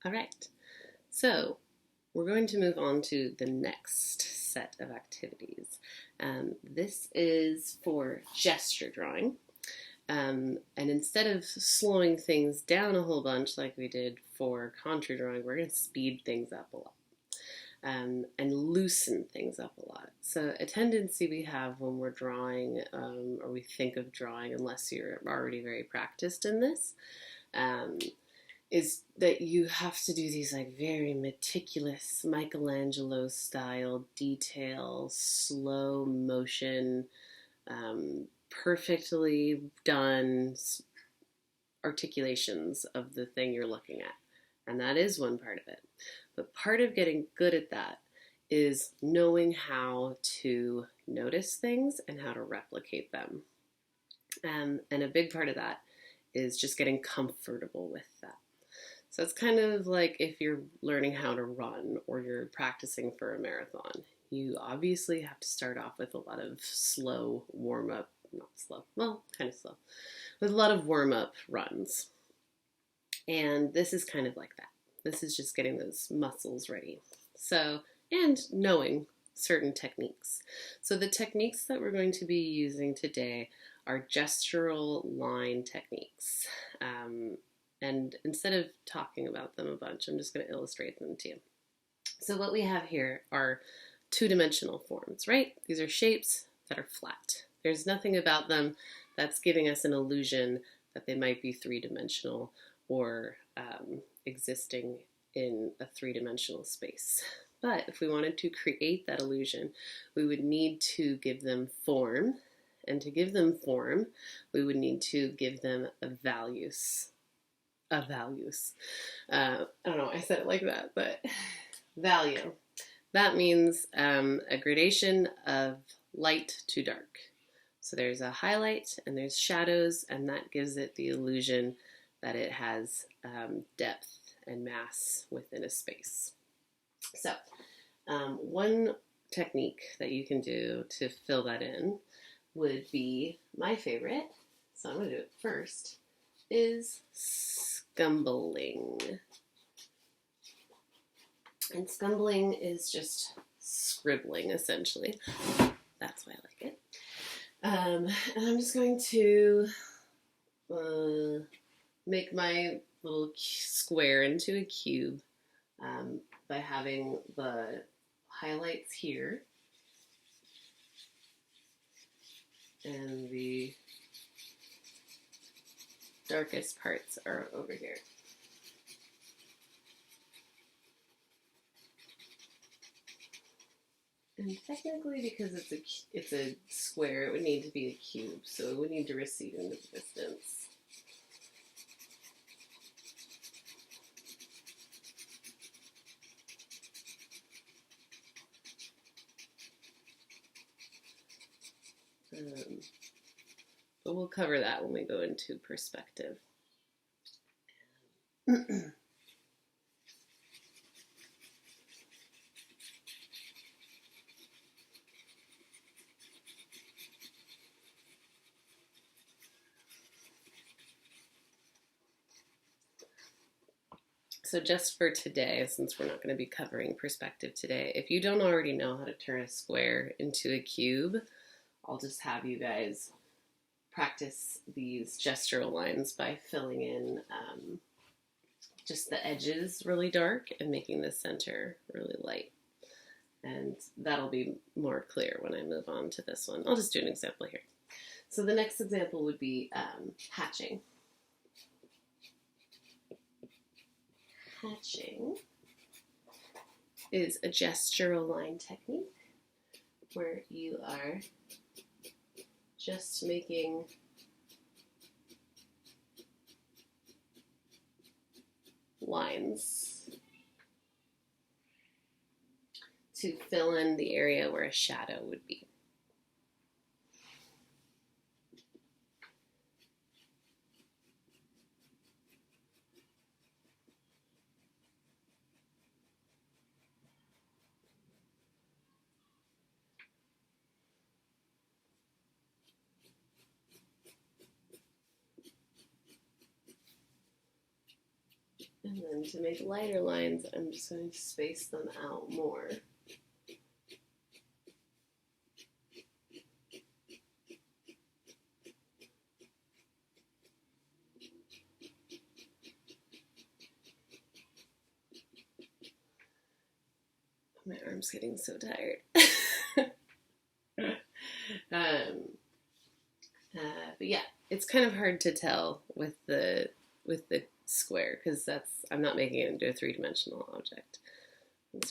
All right, so we're going to move on to the next set of activities. This is for gesture drawing. And instead of slowing things down a whole bunch like we did for contour drawing, we're going to speed things up a lot. And loosen things up a lot. So a tendency we have when we're drawing, or we think of drawing, unless you're already very practiced in this, um, is that you have to do these like very meticulous Michelangelo style detail, slow motion, perfectly done articulations of the thing you're looking at. And that is one part of it. But part of getting good at that is knowing how to notice things and how to replicate them. And a big part of that is just getting comfortable with that. So it's kind of like if you're learning how to run or you're practicing for a marathon. You obviously have to start off with a lot of slow warm up, not slow, well, kind of slow, with a lot of warm up runs. And this is kind of like that. This is just getting those muscles ready. So, and knowing certain techniques. So the techniques that we're going to be using today are gestural line techniques. And instead of talking about them a bunch, I'm just going to illustrate them to you. So what we have here are two-dimensional forms, right? These are shapes that are flat. There's nothing about them that's giving us an illusion that they might be three-dimensional or existing in a three-dimensional space. But if we wanted to create that illusion, we would need to give them form. And to give them form, we would need to give them values. I don't know why I said it like that, but value. That means a gradation of light to dark. So there's a highlight and there's shadows, and that gives it the illusion that it has depth and mass within a space. So one technique that you can do to fill that in would be my favorite, so I'm going to do it first, is scumbling. And scumbling is just scribbling, essentially. That's why I like it. And I'm just going to make my little square into a cube by having the highlights here and the darkest parts are over here. And technically, because it's a square, it would need to be a cube, so it would need to recede into the distance. But we'll cover that when we go into perspective. So just for today, since we're not going to be covering perspective today, if you don't already know how to turn a square into a cube, I'll just have you guys practice these gestural lines by filling in just the edges really dark and making the center really light. And that'll be more clear when I move on to this one. I'll just do an example here. So the next example would be hatching. Hatching is a gestural line technique where you are just making lines to fill in the area where a shadow would be. And then to make lighter lines, I'm just going to space them out more. My arm's getting so tired. But yeah, it's kind of hard to tell with the square because I'm not making it into a three-dimensional object.